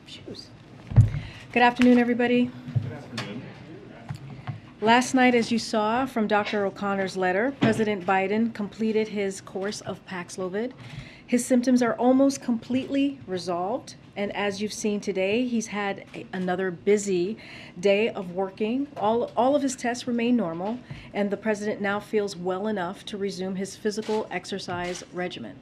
Shoes. Good afternoon, everybody. Good afternoon. Last night, as you saw from Dr. O'Connor's letter, President Biden completed his course of Paxlovid. His symptoms are almost completely resolved, and as you've seen today, he's had another busy day of working. All of his tests remain normal, and the president now feels well enough to resume his physical exercise regimen.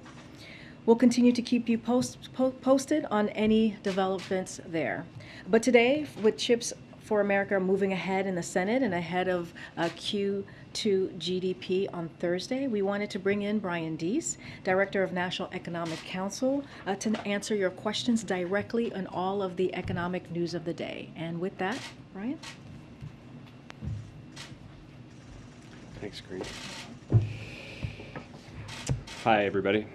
We'll continue to keep you posted on any developments there. But today, with CHIPS for America moving ahead in the Senate and ahead of Q2 GDP on Thursday, we wanted to bring in Brian Deese, Director of National Economic Council, to answer your questions directly on all of the economic news of the day. And with that, Brian? Thanks, Karine. Hi, everybody.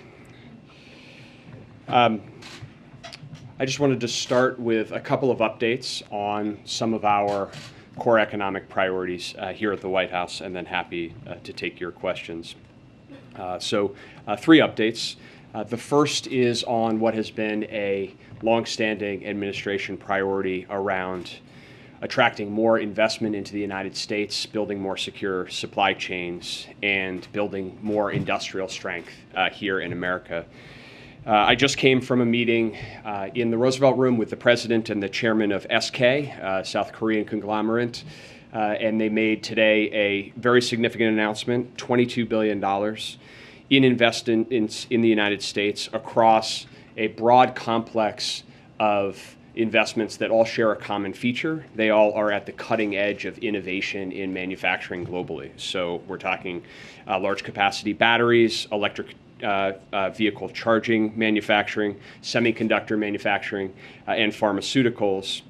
I just wanted to start with a couple of updates on some of our core economic priorities here at the White House, and then happy to take your questions. Three updates. The first is on what has been a longstanding administration priority around attracting more investment into the United States, building more secure supply chains, and building more industrial strength here in America. I just came from a meeting in the Roosevelt Room with the president and the chairman of SK, South Korean conglomerate, and they made today a very significant announcement, $22 billion in investment in the United States across a broad complex of investments that all share a common feature. They all are at the cutting edge of innovation in manufacturing globally. So we're talking large capacity batteries, electric vehicle charging manufacturing, semiconductor manufacturing, and pharmaceuticals.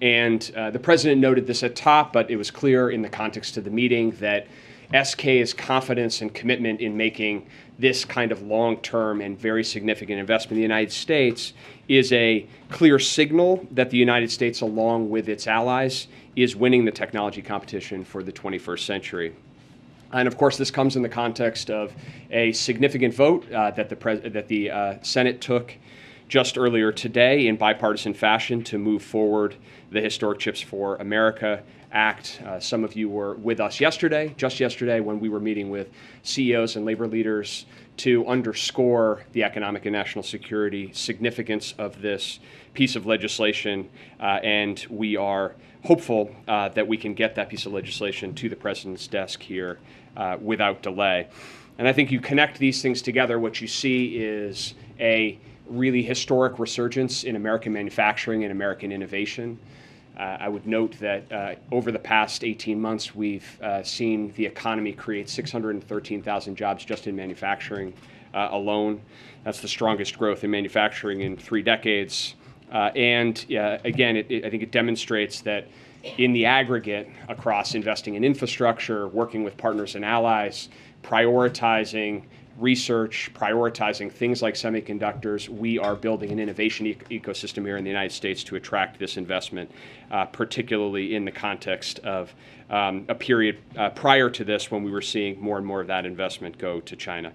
And the president noted this at top, but it was clear in the context of the meeting that SK's confidence and commitment in making this kind of long-term and very significant investment in the United States is a clear signal that the United States, along with its allies, is winning the technology competition for the 21st century. And of course, this comes in the context of a significant vote that the Senate took just earlier today in bipartisan fashion to move forward the historic CHIPS for America Act. Some of you were with us just yesterday, when we were meeting with CEOs and labor leaders to underscore the economic and national security significance of this piece of legislation, and we are hopeful that we can get that piece of legislation to the president's desk here without delay. And I think you connect these things together, what you see is a really historic resurgence in American manufacturing and American innovation. I would note that over the past 18 months, we've seen the economy create 613,000 jobs just in manufacturing alone. That's the strongest growth in manufacturing in 3 decades. Again, I think it demonstrates that in the aggregate, across investing in infrastructure, working with partners and allies, prioritizing research, prioritizing things like semiconductors, we are building an innovation ecosystem here in the United States to attract this investment, particularly in the context of a period prior to this when we were seeing more and more of that investment go to China.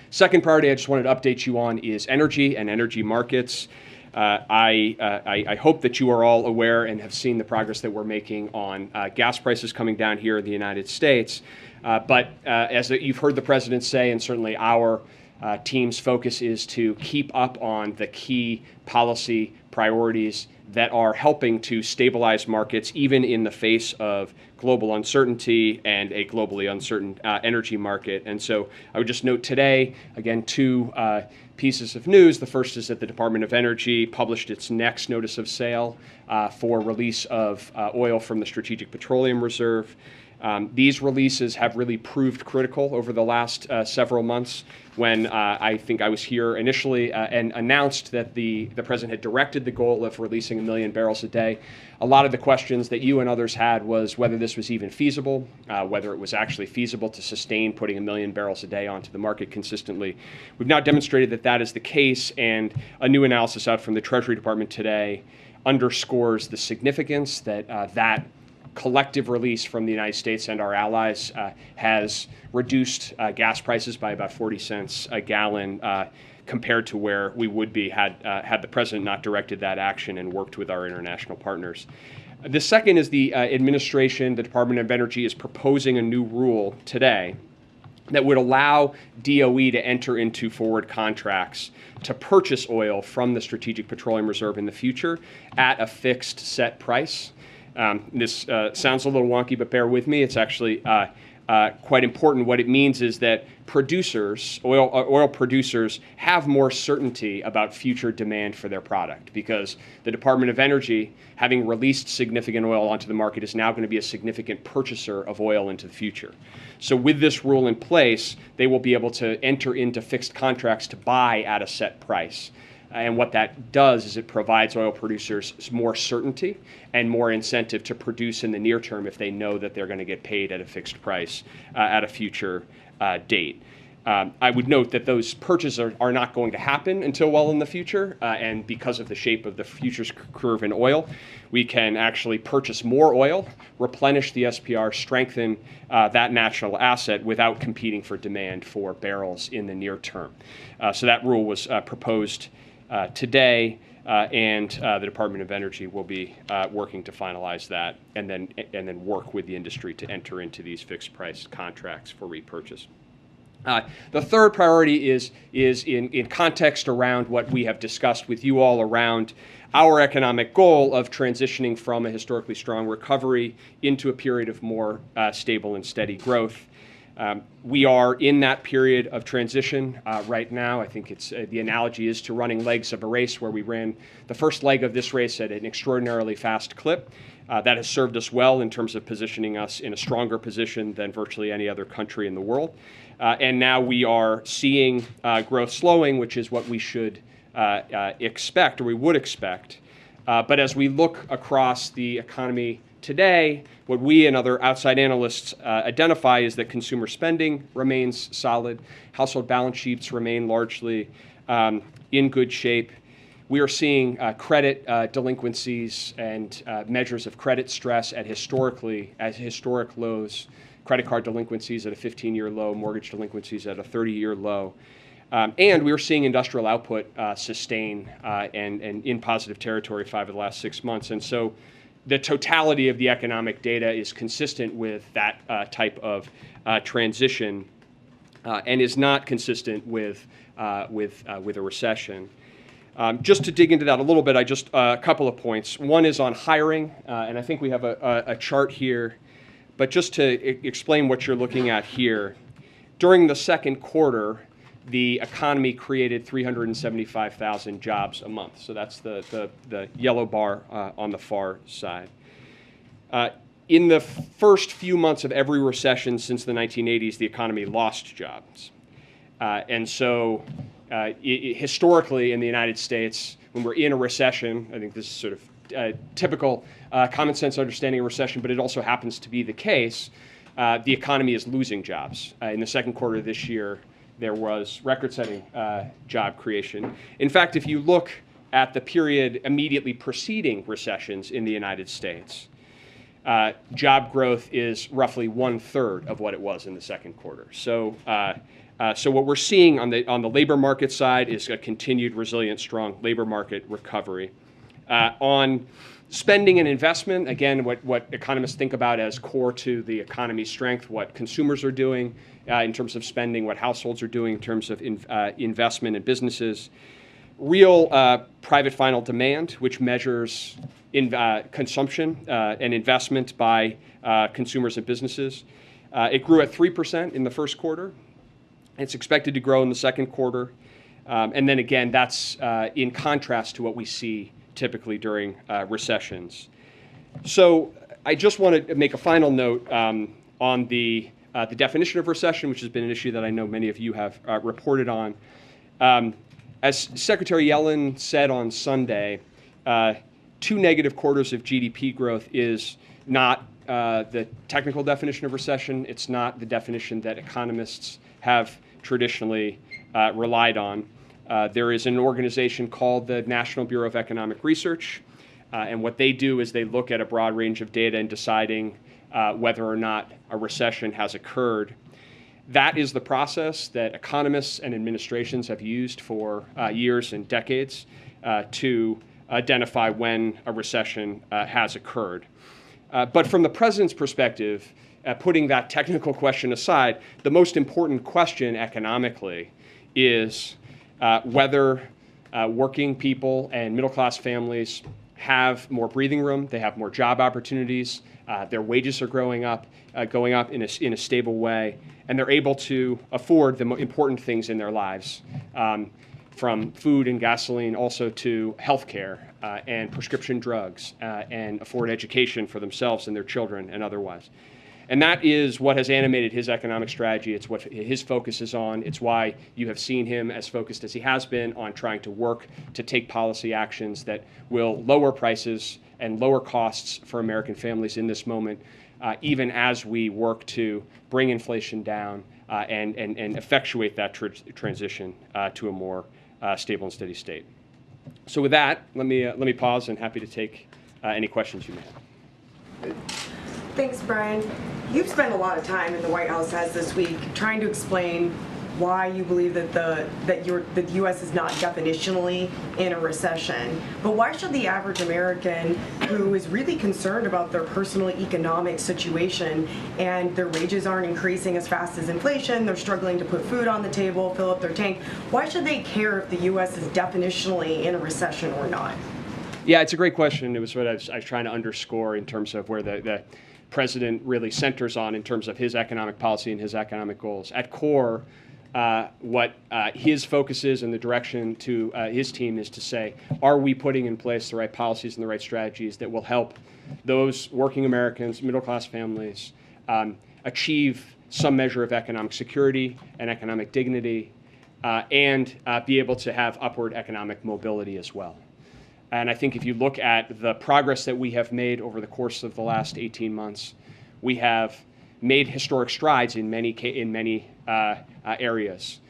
Second priority I just wanted to update you on is energy and energy markets. I hope that you are all aware and have seen the progress that we're making on gas prices coming down here in the United States. But as you've heard the president say, and certainly our team's focus is to keep up on the key policy priorities that are helping to stabilize markets, even in the face of global uncertainty and a globally uncertain energy market. And so I would just note today, again, 2 pieces of news. The first is that the Department of Energy published its next notice of sale for release of oil from the Strategic Petroleum Reserve. These releases have really proved critical over the last several months, when I think I was here initially and announced that the president had directed the goal of releasing 1 million barrels a day. A lot of the questions that you and others had was whether this was even feasible, whether it was actually feasible to sustain putting 1 million barrels a day onto the market consistently. We've now demonstrated that that is the case, and a new analysis out from the Treasury Department today underscores the significance that that collective release from the United States and our allies has reduced gas prices by about 40 cents a gallon compared to where we would be had the president not directed that action and worked with our international partners. The second is the administration, the Department of Energy, is proposing a new rule today that would allow DOE to enter into forward contracts to purchase oil from the Strategic Petroleum Reserve in the future at a fixed set price. This sounds a little wonky, but bear with me. It's actually quite important. What it means is that oil producers have more certainty about future demand for their product, because the Department of Energy, having released significant oil onto the market, is now going to be a significant purchaser of oil into the future. So with this rule in place, they will be able to enter into fixed contracts to buy at a set price. And what that does is it provides oil producers more certainty and more incentive to produce in the near term if they know that they're going to get paid at a fixed price at a future date. I would note that those purchases are not going to happen until well in the future, and because of the shape of the futures curve in oil, we can actually purchase more oil, replenish the SPR, strengthen that national asset without competing for demand for barrels in the near term. So that rule was proposed today, and the Department of Energy will be working to finalize that and then work with the industry to enter into these fixed price contracts for repurchase. The third priority is in context around what we have discussed with you all around our economic goal of transitioning from a historically strong recovery into a period of more stable and steady growth. We are in that period of transition right now. I think it's the analogy is to running legs of a race, where we ran the first leg of this race at an extraordinarily fast clip. That has served us well in terms of positioning us in a stronger position than virtually any other country in the world. And now we are seeing growth slowing, which is what we should expect, or we would expect. But as we look across the economy today, what we and other outside analysts identify is that consumer spending remains solid. Household balance sheets remain largely in good shape. We are seeing credit delinquencies and measures of credit stress at historic lows. Credit card delinquencies at a 15-year low, mortgage delinquencies at a 30-year low. And we are seeing industrial output sustain and in positive territory 5 of the last 6 months. And so the totality of the economic data is consistent with that type of transition and is not consistent with a recession. Just to dig into that a little bit, a couple of points. One is on hiring, and I think we have a chart here. But just to explain what you're looking at here, during the second quarter, the economy created 375,000 jobs a month. So that's the yellow bar on the far side. In the first few months of every recession since the 1980s, the economy lost jobs. And so historically in the United States, when we're in a recession, I think this is sort of typical common sense understanding of recession, but it also happens to be the case, the economy is losing jobs. In the second quarter of this year, there was record-setting job creation. In fact, if you look at the period immediately preceding recessions in the United States, job growth is roughly 1/3 of what it was in the second quarter. So what we're seeing on the labor market side is a continued resilient, strong labor market recovery. On spending and investment, again, what economists think about as core to the economy's strength, what consumers are doing in terms of spending, what households are doing in terms of investment in businesses. Real private final demand, which measures consumption and investment by consumers and businesses. It grew at 3% in the first quarter. It's expected to grow in the second quarter. And then again, that's in contrast to what we see typically during recessions. So I just want to make a final note on the definition of recession, which has been an issue that I know many of you have reported on. As Secretary Yellen said on Sunday, 2 negative quarters of GDP growth is not the technical definition of recession. It's not the definition that economists have traditionally relied on. There is an organization called the National Bureau of Economic Research And what they do is they look at a broad range of data in deciding whether or not a recession has occurred. That is the process that economists and administrations have used for years and decades to identify when a recession has occurred. But from the president's perspective, putting that technical question aside, the most important question economically is whether working people and middle-class families have more breathing room, they have more job opportunities, their wages are going up in a stable way, and they're able to afford the important things in their lives, from food and gasoline also to health care and prescription drugs, and afford education for themselves and their children and otherwise. And that is what has animated his economic strategy. It's what his focus is on. It's why you have seen him as focused as he has been on trying to work to take policy actions that will lower prices and lower costs for American families in this moment, even as we work to bring inflation down and effectuate that transition to a more stable and steady state. So with that, let me pause and happy to take any questions you may have. Thanks, Brian. You've spent a lot of time in the White House as this week trying to explain why you believe that the U.S. is not definitionally in a recession. But why should the average American who is really concerned about their personal economic situation and their wages aren't increasing as fast as inflation, they're struggling to put food on the table, fill up their tank, why should they care if the U.S. is definitionally in a recession or not? Yeah, it's a great question. It was what I was trying to underscore in terms of where the president really centers on in terms of his economic policy and his economic goals. At core, what his focus is and the direction to his team is to say, are we putting in place the right policies and the right strategies that will help those working Americans, middle-class families, achieve some measure of economic security and economic dignity, and be able to have upward economic mobility as well. And I think if you look at the progress that we have made over the course of the last 18 months, we have made historic strides in many areas,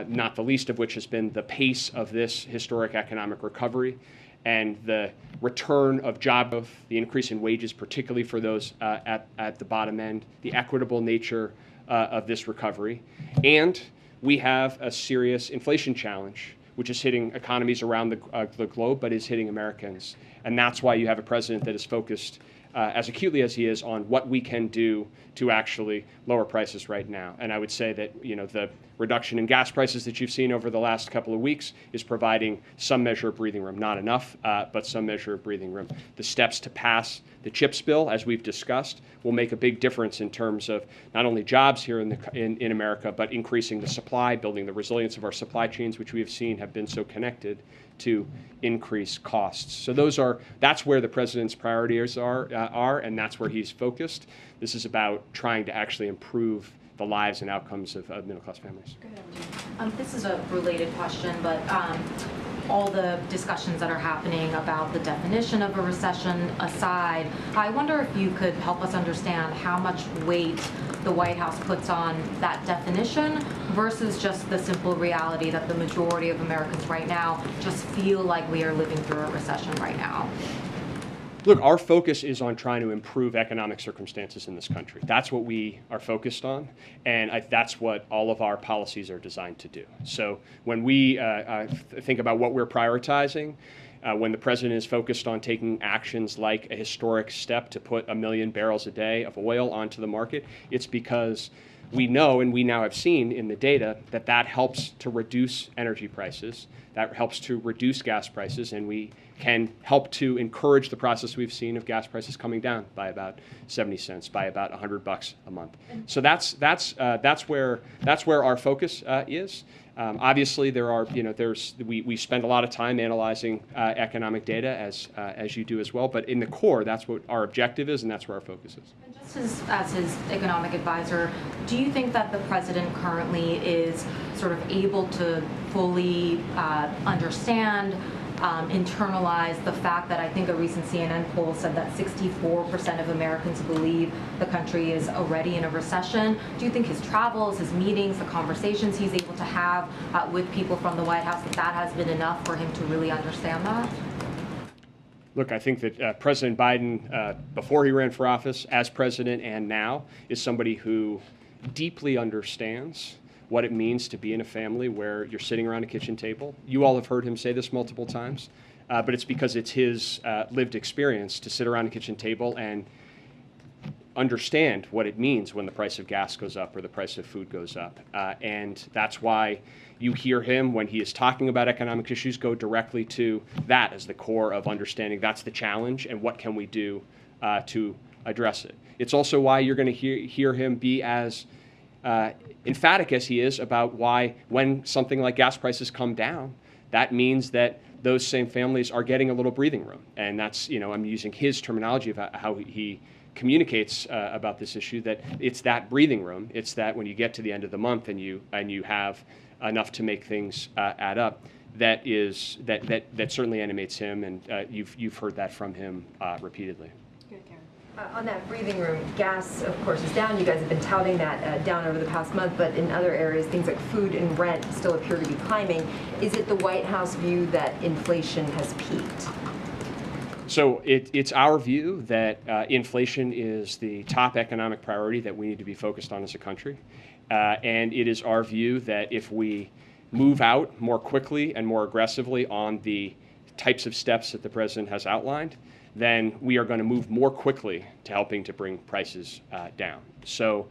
not the least of which has been the pace of this historic economic recovery and the return of job growth, the increase in wages, particularly for those at the bottom end, the equitable nature of this recovery. And we have a serious inflation challenge, which is hitting economies around the globe, but is hitting Americans. And that's why you have a president that is focused as acutely as he is on what we can do to actually lower prices right now. And I would say that the reduction in gas prices that you've seen over the last couple of weeks is providing some measure of breathing room. Not enough, but some measure of breathing room. The steps to pass the CHIPS bill, as we've discussed, will make a big difference in terms of not only jobs here in America, but increasing the supply, building the resilience of our supply chains, which we have seen have been so connected to increase costs. So that's where the president's priorities are, and that's where he's focused. This is about trying to actually improve the lives and outcomes of middle-class families. This is a related question, but all the discussions that are happening about the definition of a recession aside, I wonder if you could help us understand how much weight the White House puts on that definition versus just the simple reality that the majority of Americans right now just feel like we are living through a recession right now. Look, our focus is on trying to improve economic circumstances in this country. That's what we are focused on, and that's what all of our policies are designed to do. So when we think about what we're prioritizing, when the president is focused on taking actions like a historic step to put 1 million barrels a day of oil onto the market, it's because we know, and we now have seen in the data, that helps to reduce energy prices, that helps to reduce gas prices, and we can help to encourage the process we've seen of gas prices coming down by about 70 cents, by about $100 a month. So that's where our focus is. Obviously, we spend a lot of time analyzing economic data as you do as well. But in the core, that's what our objective is, and that's where our focus is. And just as his economic advisor, do you think that the president currently is sort of able to fully understand, internalize the fact that I think a recent CNN poll said that 64% of Americans believe the country is already in a recession? Do you think his travels, his meetings, the conversations he's able to have with people from the White House, that has been enough for him to really understand that? Look, I think that President Biden, before he ran for office, as president and now, is somebody who deeply understands what it means to be in a family where you're sitting around a kitchen table. You all have heard him say this multiple times, but it's because it's his lived experience to sit around a kitchen table and understand what it means when the price of gas goes up or the price of food goes up. And that's why you hear him, when he is talking about economic issues, go directly to that as the core of understanding that's the challenge and what can we do to address it. It's also why you're going to hear him be as emphatic as he is about why, when something like gas prices come down, that means that those same families are getting a little breathing room. And that's, I'm using his terminology about how he communicates about this issue, that it's that breathing room. It's that when you get to the end of the month and you have enough to make things add up, that certainly animates him, and you've heard that from him repeatedly. On that breathing room, gas, of course, is down. You guys have been touting that down over the past month, but in other areas, things like food and rent still appear to be climbing. Is it the White House view that inflation has peaked? So it's our view that inflation is the top economic priority that we need to be focused on as a country. And it is our view that if we move out more quickly and more aggressively on the types of steps that the president has outlined, then we are going to move more quickly to helping to bring prices down. So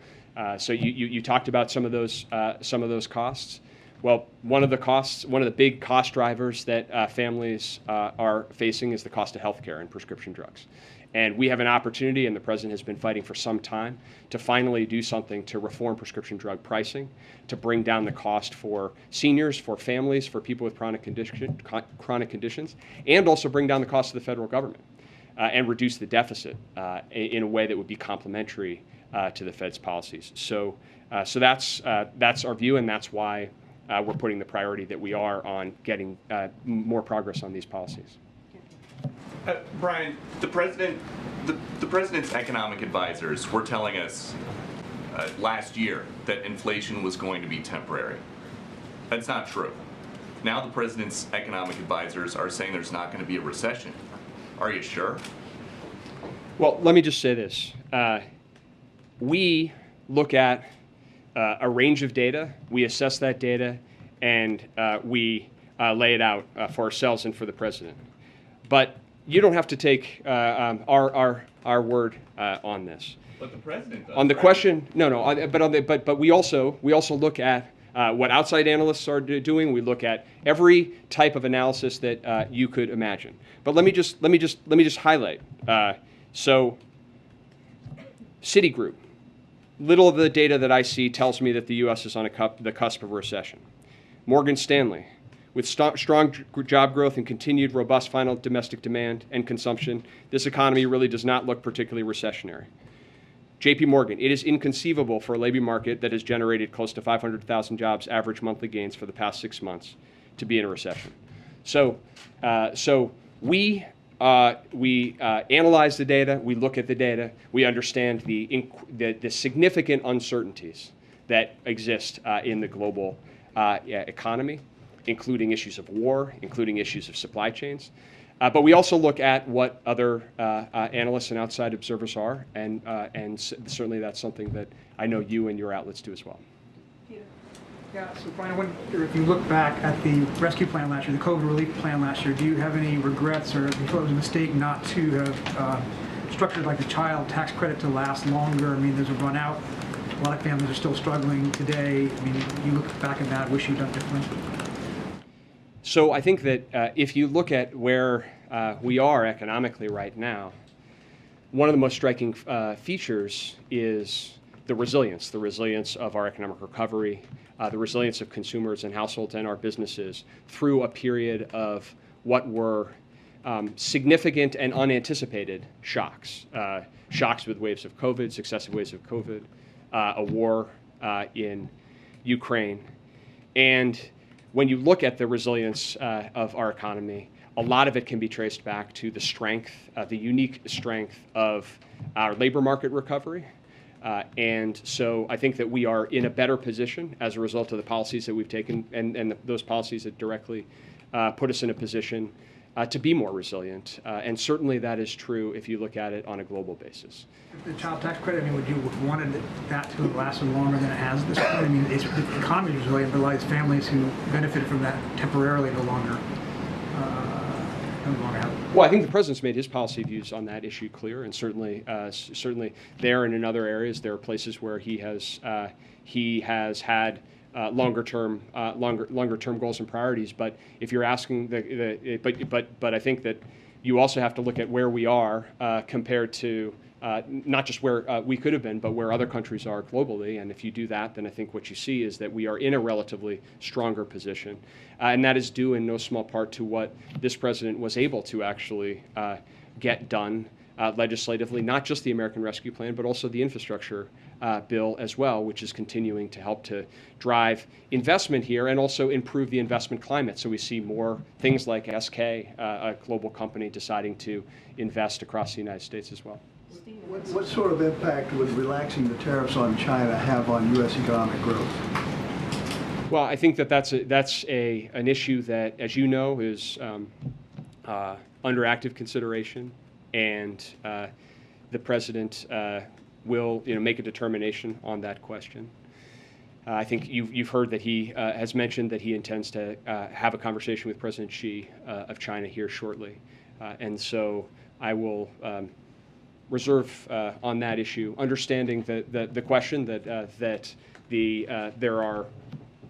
you talked about some of those costs. Well, one of the big cost drivers that families are facing is the cost of healthcare and prescription drugs. And we have an opportunity, and the president has been fighting for some time, to finally do something to reform prescription drug pricing, to bring down the cost for seniors, for families, for people with chronic conditions, and also bring down the cost of the federal government and reduce the deficit in a way that would be complementary to the Fed's policies. So that's our view, and that's why we're putting the priority that we are on getting more progress on these policies. Brian, the president's economic advisors were telling us last year that inflation was going to be temporary. That's not true. Now the president's economic advisors are saying there's not going to be a recession. Are you sure? Well, let me just say this. We look at a range of data, we assess that data, and we lay it out for ourselves and for the president. But you don't have to take our word on this. But the president does. On the right? question, no. But we also look at what outside analysts are doing. We look at every type of analysis that you could imagine. But let me just highlight. So, Citigroup. Little of the data that I see tells me that the U.S. is on the cusp of a recession. Morgan Stanley. With strong job growth and continued robust final domestic demand and consumption, this economy really does not look particularly recessionary. J.P. Morgan, it is inconceivable for a labor market that has generated close to 500,000 jobs average monthly gains for the past 6 months to be in a recession. So we analyze the data, we look at the data, we understand the significant uncertainties that exist in the global economy, including issues of war, including issues of supply chains. But we also look at what other analysts and outside observers are, and certainly that's something that I know you and your outlets do as well. Yeah, so Brian, I wonder if you look back at the rescue plan last year, the COVID relief plan last year, do you have any regrets, or do you feel it was a mistake not to have structured like the child tax credit to last longer? I mean, there's a run out. A lot of families are still struggling today. I mean, you look back at that, wish you'd done differently? So I think that if you look at where we are economically right now, one of the most striking features is the resilience of our economic recovery, the resilience of consumers and households and our businesses through a period of what were significant and unanticipated shocks. Shocks with waves of COVID, successive waves of COVID, a war in Ukraine. And when you look at the resilience of our economy, a lot of it can be traced back to the strength, the unique strength of our labor market recovery. And so I think that we are in a better position as a result of the policies that we've taken, and those policies that directly put us in a position to be more resilient. And certainly that is true if you look at it on a global basis. The child tax credit, I mean, would you have wanted that to have lasted longer than it has at this point? I mean, the economy is resilient, but a lot of these families who benefited from that temporarily no longer have. Well, I think the president's made his policy views on that issue clear, and certainly there and in other areas, there are places where he has had longer term goals and priorities. But if you're asking but I think that you also have to look at where we are compared to not just where we could have been, but where other countries are globally. And if you do that, then I think what you see is that we are in a relatively stronger position. And that is due in no small part to what this president was able to actually get done legislatively, not just the American Rescue Plan, but also the infrastructure bill as well, which is continuing to help to drive investment here and also improve the investment climate. So we see more things like SK, a global company, deciding to invest across the United States as well. What sort of impact would relaxing the tariffs on China have on U.S. economic growth? Well, I think that that's an issue that, as you know, is under active consideration, and the president will make a determination on that question. I think you've heard that he has mentioned that he intends to have a conversation with President Xi of China here shortly, and so I will reserve on that issue, understanding the question that there are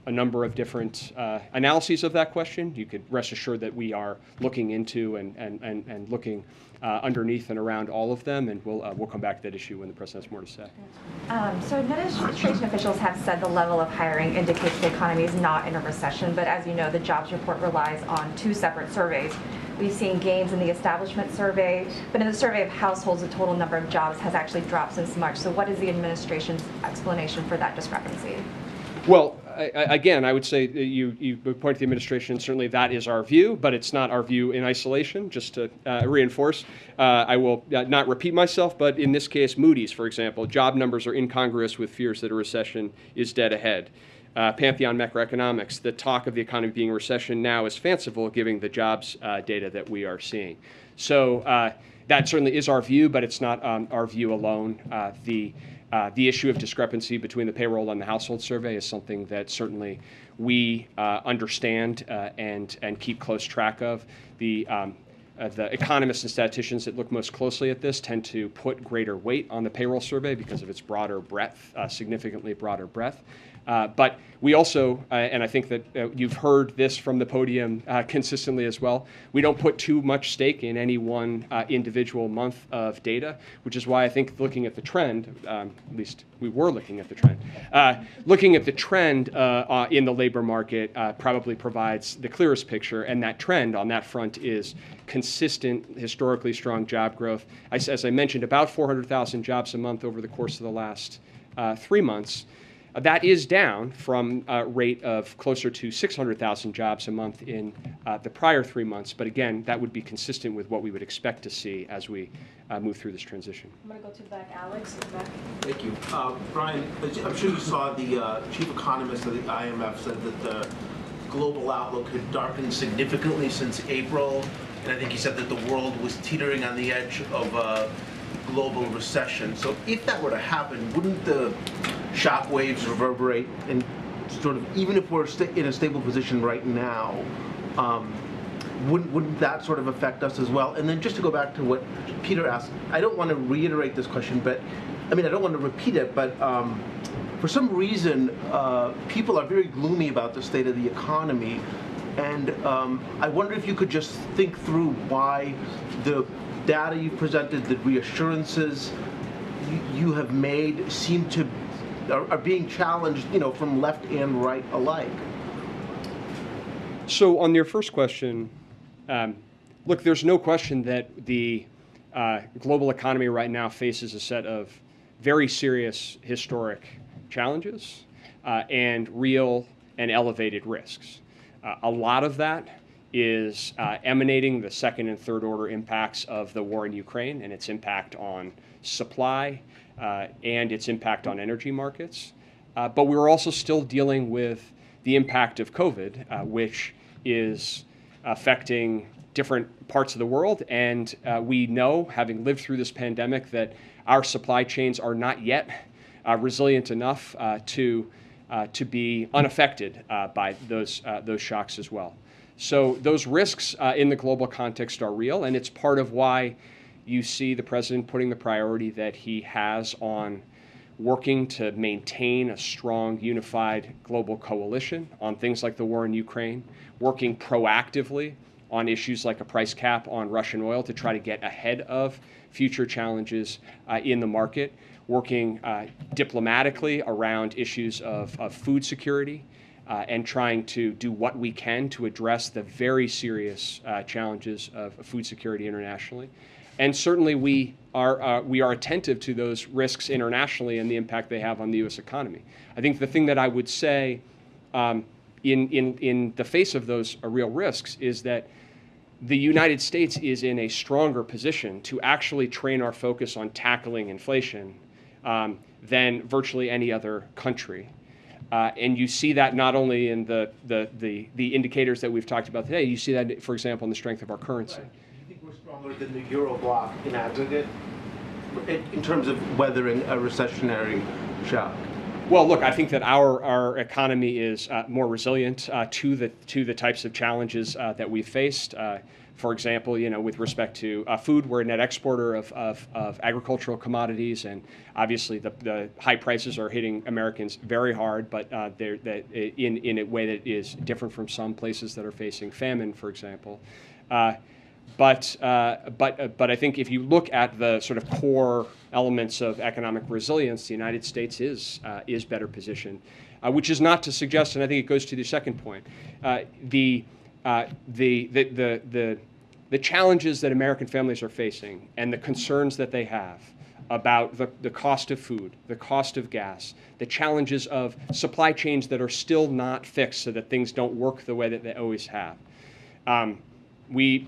a number of different analyses of that question. You could rest assured that we are looking into and looking underneath and around all of them, and we'll come back to that issue when the president has more to say. So administration officials have said the level of hiring indicates the economy is not in a recession, but as you know, the jobs report relies on two separate surveys. We've seen gains in the establishment survey, but in the survey of households, the total number of jobs has actually dropped since March. So what is the administration's explanation for that discrepancy? Well, again, I would say that you point to the administration, and certainly that is our view, but it's not our view in isolation. Just to reinforce, I will not repeat myself, but in this case, Moody's, for example, job numbers are incongruous with fears that a recession is dead ahead. Pantheon Macroeconomics, the talk of the economy being a recession now is fanciful, given the jobs data that we are seeing. So that certainly is our view, but it's not our view alone. The issue of discrepancy between the payroll and the household survey is something that certainly we understand and keep close track of. The economists and statisticians that look most closely at this tend to put greater weight on the payroll survey because of its broader breadth, significantly broader breadth. But we also, and I think that you've heard this from the podium consistently as well, we don't put too much stake in any one individual month of data, which is why I think looking at the trend, at least we were looking at the trend, looking at the trend in the labor market probably provides the clearest picture, and that trend on that front is consistent, historically strong job growth. As I mentioned, about 400,000 jobs a month over the course of the last 3 months. That is down from a rate of closer to 600,000 jobs a month in the prior 3 months. But again, that would be consistent with what we would expect to see as we move through this transition. I'm going to go to the back. Alex, in the back. Thank you. Brian, I'm sure you saw the chief economist of the IMF said that the global outlook had darkened significantly since April. And I think he said that the world was teetering on the edge of a global recession. So if that were to happen, wouldn't the shock waves reverberate, and sort of, even if we're in a stable position right now, wouldn't that sort of affect us as well? And then just to go back to what Peter asked, I don't want to reiterate this question, but I don't want to repeat it, but for some reason, people are very gloomy about the state of the economy, and I wonder if you could just think through why the data you presented, the reassurances you have made are being challenged, from left and right alike. So on your first question, look, there's no question that the global economy right now faces a set of very serious historic challenges and real and elevated risks. A lot of that is emanating the second and third order impacts of the war in Ukraine and its impact on supply and its impact on energy markets. But we're also still dealing with the impact of COVID, which is affecting different parts of the world. And we know, having lived through this pandemic, that our supply chains are not yet resilient enough to be unaffected by those shocks as well. So those risks in the global context are real, and it's part of why you see the president putting the priority that he has on working to maintain a strong, unified global coalition on things like the war in Ukraine, working proactively on issues like a price cap on Russian oil to try to get ahead of future challenges in the market, working diplomatically around issues of food security, and trying to do what we can to address the very serious challenges of food security internationally. And certainly we are attentive to those risks internationally and the impact they have on the U.S. economy. I think the thing that I would say in the face of those real risks is that the United States is in a stronger position to actually train our focus on tackling inflation than virtually any other country. And you see that not only in the indicators that we've talked about today, you see that, for example, in the strength of our currency. Right. Do you think we're stronger than the Euro bloc in aggregate in terms of weathering a recessionary shock? Well, look, I think that our economy is more resilient to the types of challenges that we've faced. For example, with respect to food, we're a net exporter of agricultural commodities, and obviously the high prices are hitting Americans very hard, but they're in a way that is different from some places that are facing famine, for example. But I think if you look at the sort of core elements of economic resilience, the United States is better positioned, which is not to suggest, and I think it goes to the second point, the challenges that American families are facing and the concerns that they have about the cost of food, the cost of gas, the challenges of supply chains that are still not fixed so that things don't work the way that they always have. We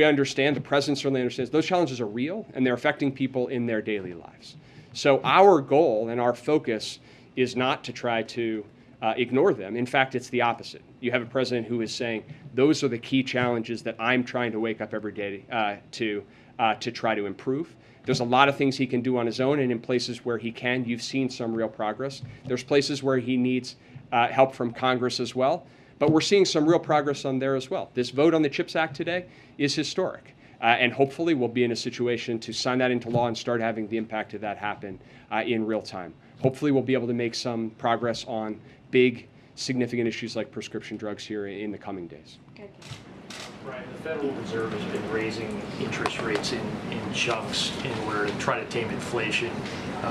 understand, the president certainly understands, those challenges are real and they're affecting people in their daily lives. So our goal and our focus is not to try to ignore them. In fact, it's the opposite. You have a president who is saying, those are the key challenges that I'm trying to wake up every day to try to improve. There's a lot of things he can do on his own, and in places where he can, you've seen some real progress. There's places where he needs help from Congress as well. But we're seeing some real progress on there as well. This vote on the CHIPS Act today is historic. And hopefully we'll be in a situation to sign that into law and start having the impact of that happen in real time. Hopefully we'll be able to make some progress on big, significant issues like prescription drugs here in the coming days. Right. The Federal Reserve has been raising interest rates in chunks in order to try to tame inflation.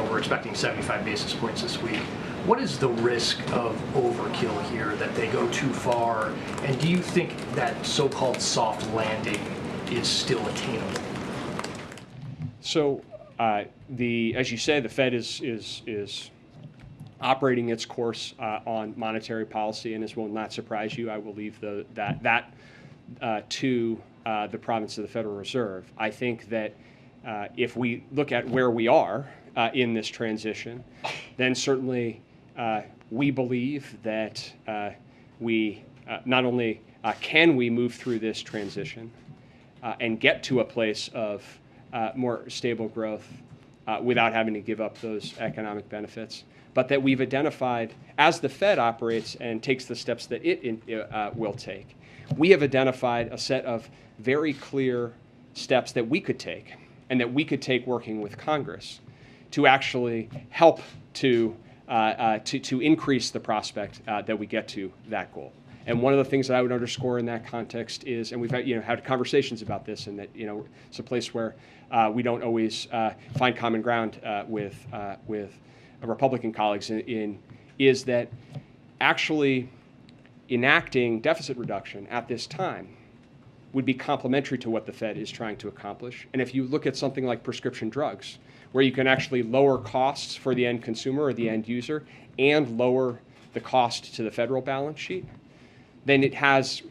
We're expecting 75 basis points this week. What is the risk of overkill here, that they go too far? And do you think that so-called soft landing is still attainable? So, as you say, the Fed is operating its course on monetary policy, and this will not surprise you. I will leave that to the province of the Federal Reserve. I think that if we look at where we are in this transition, then certainly we believe that we not only can we move through this transition and get to a place of more stable growth without having to give up those economic benefits, but that we've identified, as the Fed operates and takes the steps that it will take, we have identified a set of very clear steps that we could take, and that we could take working with Congress to actually help to increase the prospect that we get to that goal. And one of the things that I would underscore in that context is, and we've had conversations about this, and that it's a place where we don't always find common ground with Republican colleagues is that actually enacting deficit reduction at this time would be complementary to what the Fed is trying to accomplish. And if you look at something like prescription drugs, where you can actually lower costs for the end consumer or the end user and lower the cost to the federal balance sheet, then it has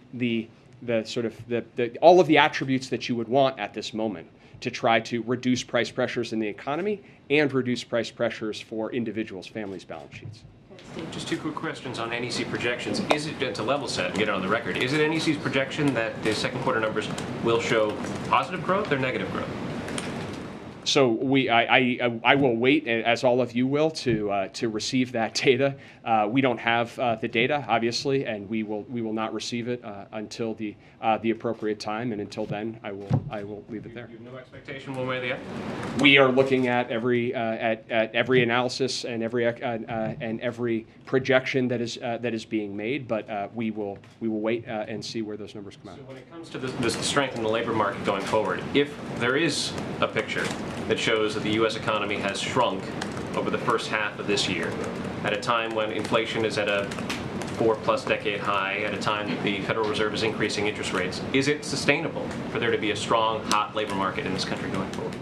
all of the attributes that you would want at this moment to try to reduce price pressures in the economy and reduce price pressures for individuals' families' balance sheets. Just two quick questions on NEC projections. Is it, to level set and get it on the record, is it NEC's projection that the second quarter numbers will show positive growth or negative growth? So I will wait, as all of you will, to receive that data. We don't have the data, obviously, and we will not receive it until the appropriate time. And until then, I will leave it there. You have no expectation one way or the other? We are looking at every analysis and every projection that is being made, but we will wait and see where those numbers come out. So when it comes to the strength in the labor market going forward, if there is a picture that shows that the U.S. economy has shrunk over the first half of this year, at a time when inflation is at a 4+ decade high, at a time that the Federal Reserve is increasing interest rates, is it sustainable for there to be a strong, hot labor market in this country going forward?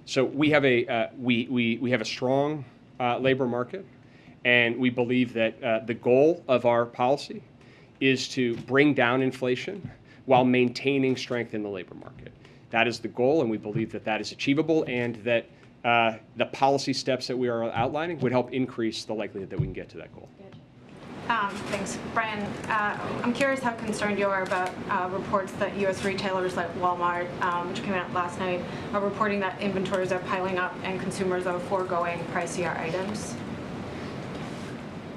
So we have a strong labor market, and we believe that the goal of our policy is to bring down inflation while maintaining strength in the labor market. That is the goal, and we believe that that is achievable, and that the policy steps that we are outlining would help increase the likelihood that we can get to that goal. Thanks. Brian, I'm curious how concerned you are about reports that U.S. retailers like Walmart, which came out last night, are reporting that inventories are piling up and consumers are foregoing pricier items.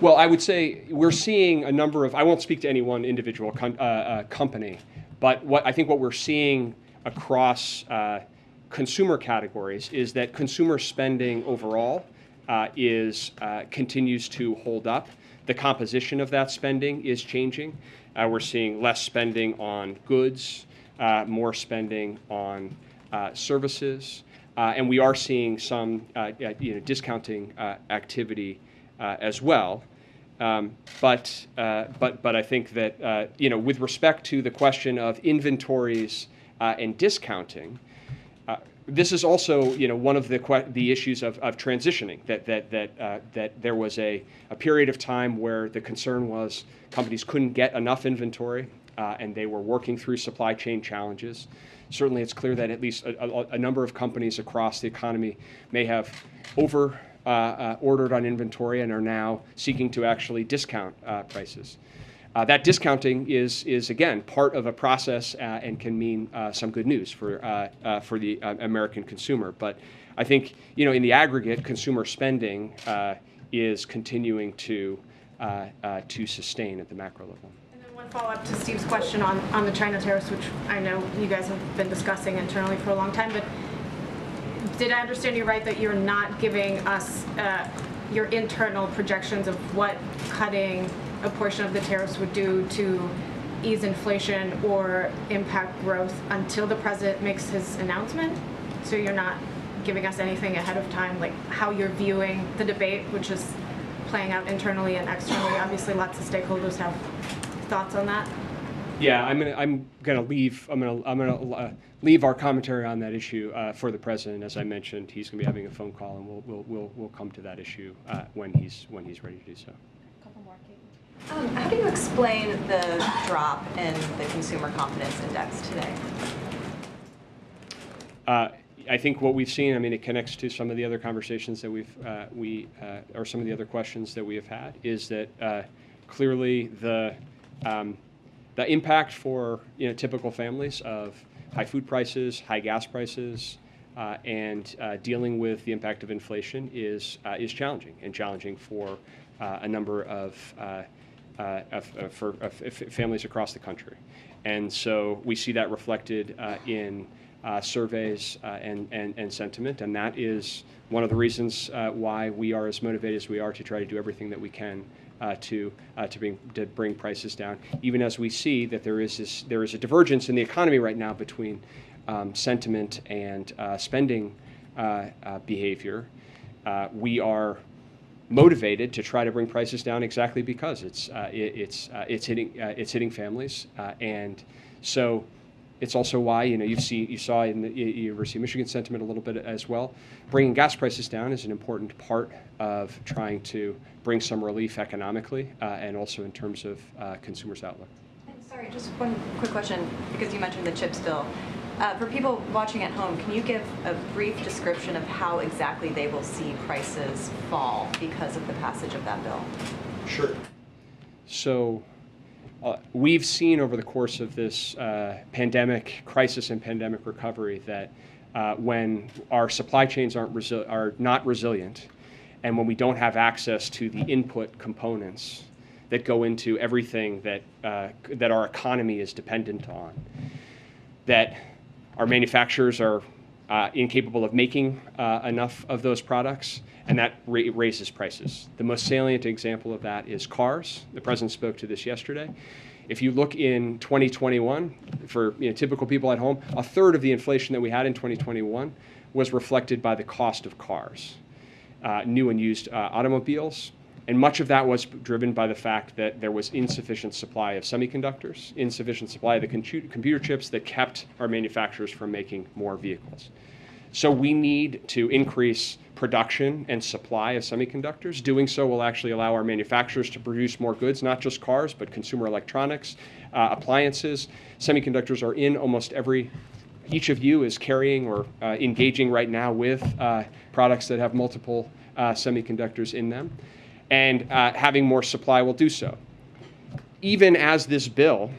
Well, I would say we're seeing a number of, I won't speak to any one individual company, but I think what we're seeing across consumer categories is that consumer spending overall continues to hold up. The composition of that spending is changing. We're seeing less spending on goods, more spending on services, and we are seeing some discounting activity as well. But I think that with respect to the question of inventories and discounting, this is also one of the issues of transitioning. That there was a period of time where the concern was companies couldn't get enough inventory and they were working through supply chain challenges. Certainly, it's clear that at least a number of companies across the economy may have ordered on inventory and are now seeking to actually discount prices. That discounting is again part of a process and can mean some good news for the American consumer. But I think in the aggregate, consumer spending is continuing to sustain at the macro level. And then one follow-up to Steve's question on the China tariffs, which I know you guys have been discussing internally for a long time. But did I understand you right that you're not giving us your internal projections of what cutting a portion of the tariffs would do to ease inflation or impact growth until the president makes his announcement? So you're not giving us anything ahead of time, like how you're viewing the debate, which is playing out internally and externally? Obviously, lots of stakeholders have thoughts on that. Yeah, I'm gonna leave our commentary on that issue for the president. As I mentioned, he's gonna be having a phone call, and we'll come to that issue when he's ready to do so. How do you explain the drop in the consumer confidence index today? I think what we've seen, it connects to some of the other conversations that or some of the other questions that we have had, is that clearly the impact for typical families of high food prices, high gas prices, and dealing with the impact of inflation is challenging for a number of families across the country. And so we see that reflected in surveys and sentiment, and that is one of the reasons why we are as motivated as we are to try to do everything that we can to bring prices down, even as we see that there is a divergence in the economy right now between sentiment and spending behavior. We are motivated to try to bring prices down exactly because it's hitting families, and so it's also why you saw in the University of Michigan sentiment a little bit as well. Bringing gas prices down is an important part of trying to bring some relief economically and also in terms of consumers' outlook. And sorry, just one quick question, because you mentioned the CHIPS bill. For people watching at home, can you give a brief description of how exactly they will see prices fall because of the passage of that bill? Sure. So we've seen over the course of this pandemic crisis and pandemic recovery that when our supply chains are not resilient, and when we don't have access to the input components that go into everything that our economy is dependent on, that our manufacturers are incapable of making enough of those products, and that raises prices. The most salient example of that is cars. The president spoke to this yesterday. If you look in 2021, for typical people at home, a third of the inflation that we had in 2021 was reflected by the cost of cars, new and used automobiles. And much of that was driven by the fact that there was insufficient supply of semiconductors, insufficient supply of the computer chips that kept our manufacturers from making more vehicles. So we need to increase production and supply of semiconductors. Doing so will actually allow our manufacturers to produce more goods, not just cars, but consumer electronics, appliances. Semiconductors are in almost each of you is carrying or engaging right now with products that have multiple semiconductors in them. And having more supply will do so. Even as this bill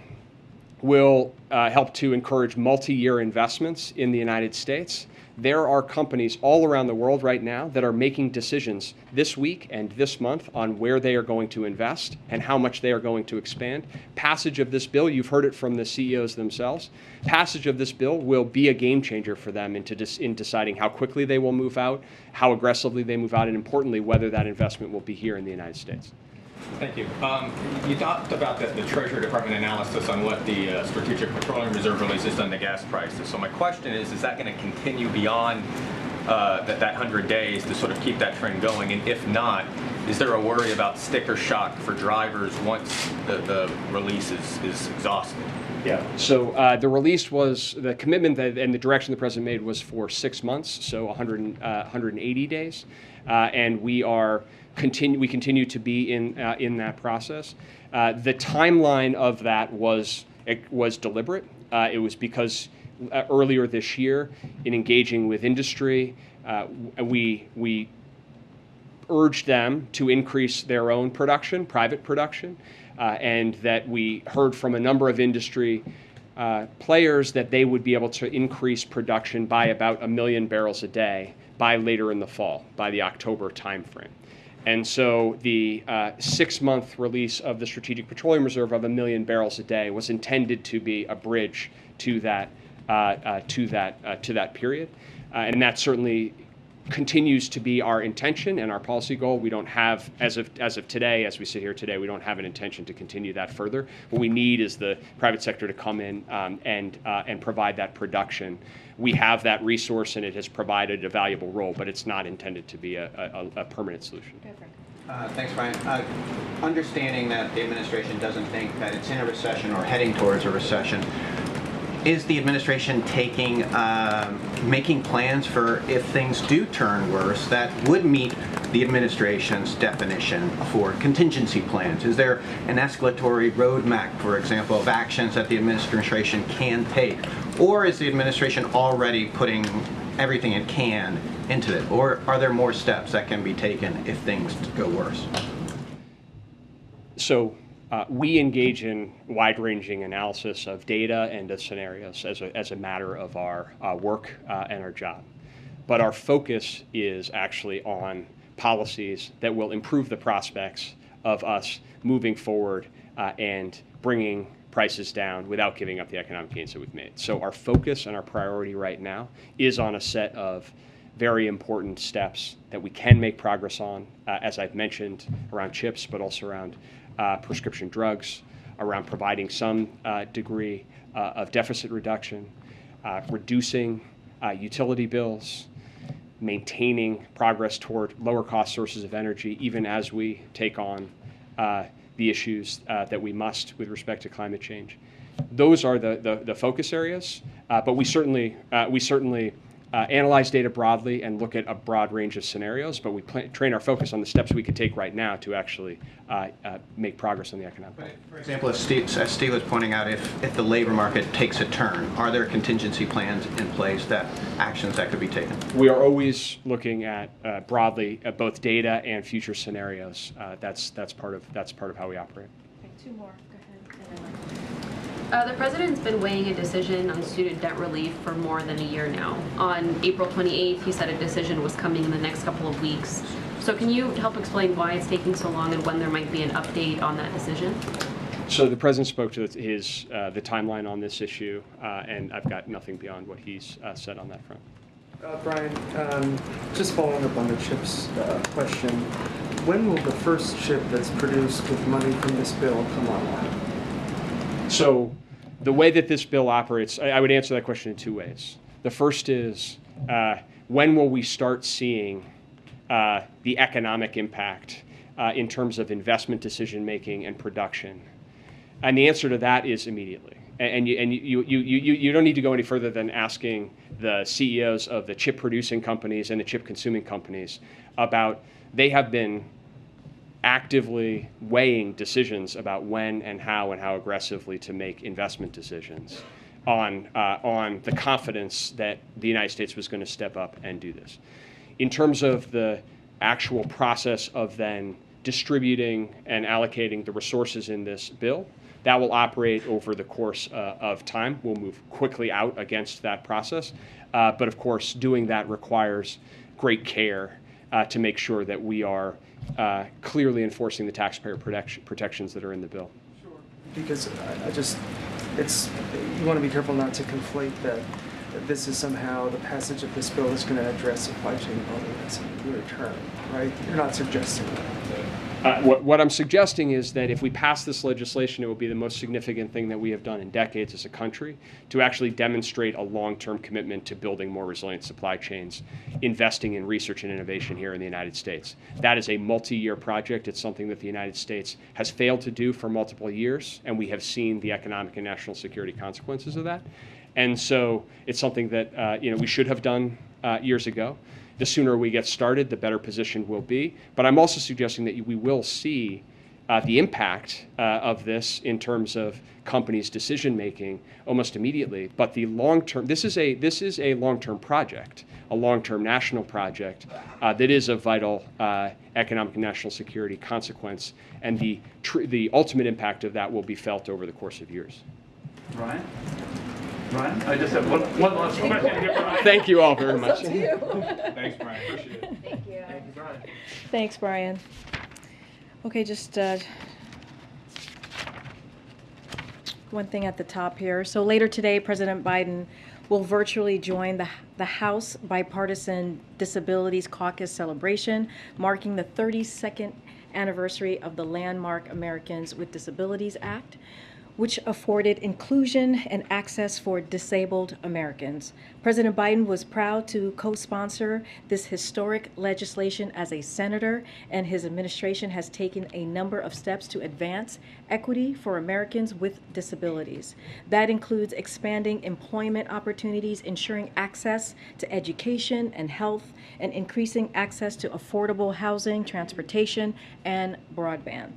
will help to encourage multi-year investments in the United States, there are companies all around the world right now that are making decisions this week and this month on where they are going to invest and how much they are going to expand. Passage of this bill, you've heard it from the CEOs themselves, passage of this bill will be a game changer for them in deciding how quickly they will move out, how aggressively they move out, and importantly, whether that investment will be here in the United States. Thank you. You talked about the Treasury Department analysis on what the Strategic Petroleum Reserve releases on the gas prices. So my question is that going to continue beyond that 100 days to sort of keep that trend going? And if not, is there a worry about sticker shock for drivers once the release is exhausted? Yeah. So the release was, the commitment and the direction the president made was for 6 months, so 180 days. And we continue to be in that process. The timeline of that was deliberate. It was because earlier this year, in engaging with industry, we urged them to increase their own production, private production, and that we heard from a number of industry players that they would be able to increase production by about 1 million barrels a day by later in the fall, by the October timeframe. And so the 6-month release of the Strategic Petroleum Reserve of 1 million barrels a day was intended to be a bridge to that period, and that certainly continues to be our intention and our policy goal. We don't have, as of today, as we sit here today, we don't have an intention to continue that further. What we need is the private sector to come in and provide that production. We have that resource, and it has provided a valuable role, but it's not intended to be a permanent solution. Thanks, Brian. Understanding that the administration doesn't think that it's in a recession or heading towards a recession, is the administration making plans for if things do turn worse that would meet the administration's definition for contingency plans? Is there an escalatory roadmap, for example, of actions that the administration can take? Or is the administration already putting everything it can into it? Or are there more steps that can be taken if things go worse? So we engage in wide-ranging analysis of data and of scenarios as a matter of our work and our job. But our focus is actually on policies that will improve the prospects of us moving forward and bringing prices down without giving up the economic gains that we've made. So our focus and our priority right now is on a set of very important steps that we can make progress on, as I've mentioned, around chips, but also around prescription drugs, around providing some degree of deficit reduction, reducing utility bills, maintaining progress toward lower cost sources of energy, even as we take on the issues that we must with respect to climate change. Those are the focus areas, but we certainly analyze data broadly and look at a broad range of scenarios, but we train our focus on the steps we could take right now to actually make progress on the economic plan. For example, as Steve was pointing out, if the labor market takes a turn, are there contingency plans in place, that actions that could be taken? We are always looking at broadly at both data and future scenarios. That's part of how we operate. Okay, two more. Go ahead. The president's been weighing a decision on student debt relief for more than a year now. On April 28th, he said a decision was coming in the next couple of weeks. So can you help explain why it's taking so long and when there might be an update on that decision? So the president spoke to the timeline on this issue, and I've got nothing beyond what he's said on that front. Brian, just following up on the CHIPS question, when will the first chip that's produced with money from this bill come online? So the way that this bill operates, I would answer that question in two ways. The first is, when will we start seeing the economic impact in terms of investment decision-making and production? And the answer to that is immediately. And you don't need to go any further than asking the CEOs of the chip-producing companies and the chip-consuming companies about, they have been actively weighing decisions about when and how aggressively to make investment decisions on the confidence that the United States was going to step up and do this. In terms of the actual process of then distributing and allocating the resources in this bill, that will operate over the course of time. We'll move quickly out against that process. But of course, doing that requires great care to make sure that we are clearly enforcing the taxpayer protections that are in the bill. Sure. Because you want to be careful not to conflate that this is somehow the passage of this bill is going to address supply chain bottlenecks in the near term, right? You're not suggesting that. What I'm suggesting is that if we pass this legislation, it will be the most significant thing that we have done in decades as a country to actually demonstrate a long-term commitment to building more resilient supply chains, investing in research and innovation here in the United States. That is a multi-year project. It's something that the United States has failed to do for multiple years, and we have seen the economic and national security consequences of that. And so it's something that we should have done years ago. The sooner we get started, the better position we'll be. But I'm also suggesting that we will see the impact of this in terms of companies' decision making almost immediately. But the long-term, this is a long-term project, a long-term national project that is of vital economic and national security consequence, and the ultimate impact of that will be felt over the course of years. Ryan, I just have one last question here. Thank you all very much. Thanks, Brian. Appreciate it. Thank you. Thank you, Brian. Thanks, Brian. Okay, just one thing at the top here. So later today, President Biden will virtually join the House Bipartisan Disabilities Caucus celebration, marking the 32nd anniversary of the landmark Americans with Disabilities Act, which afforded inclusion and access for disabled Americans. President Biden was proud to co-sponsor this historic legislation as a senator, and his administration has taken a number of steps to advance equity for Americans with disabilities. That includes expanding employment opportunities, ensuring access to education and health, and increasing access to affordable housing, transportation, and broadband.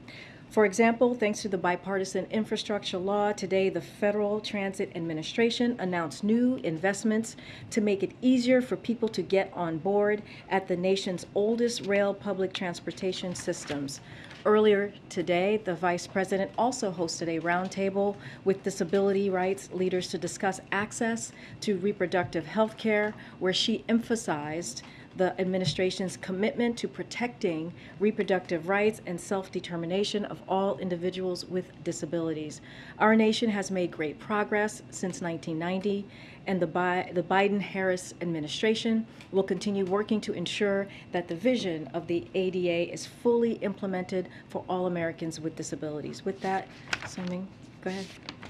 For example, thanks to the bipartisan infrastructure law, today the Federal Transit Administration announced new investments to make it easier for people to get on board at the nation's oldest rail public transportation systems. Earlier today, the Vice President also hosted a roundtable with disability rights leaders to discuss access to reproductive health care, where she emphasized the administration's commitment to protecting reproductive rights and self-determination of all individuals with disabilities. Our nation has made great progress since 1990, and the Biden-Harris administration will continue working to ensure that the vision of the ADA is fully implemented for all Americans with disabilities. With that, Sung-Min, go ahead.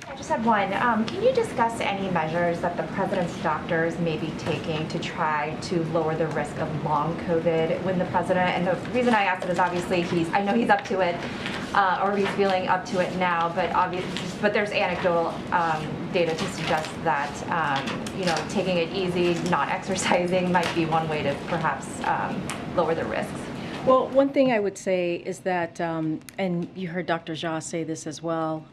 I just have one. Can you discuss any measures that the president's doctors may be taking to try to lower the risk of long COVID when the president, and the reason I asked it is obviously I know he's up to it, or he's feeling up to it now. But there's anecdotal data to suggest that taking it easy, not exercising, might be one way to perhaps lower the risks. Well, one thing I would say is that, and you heard Dr. Jha say this as well,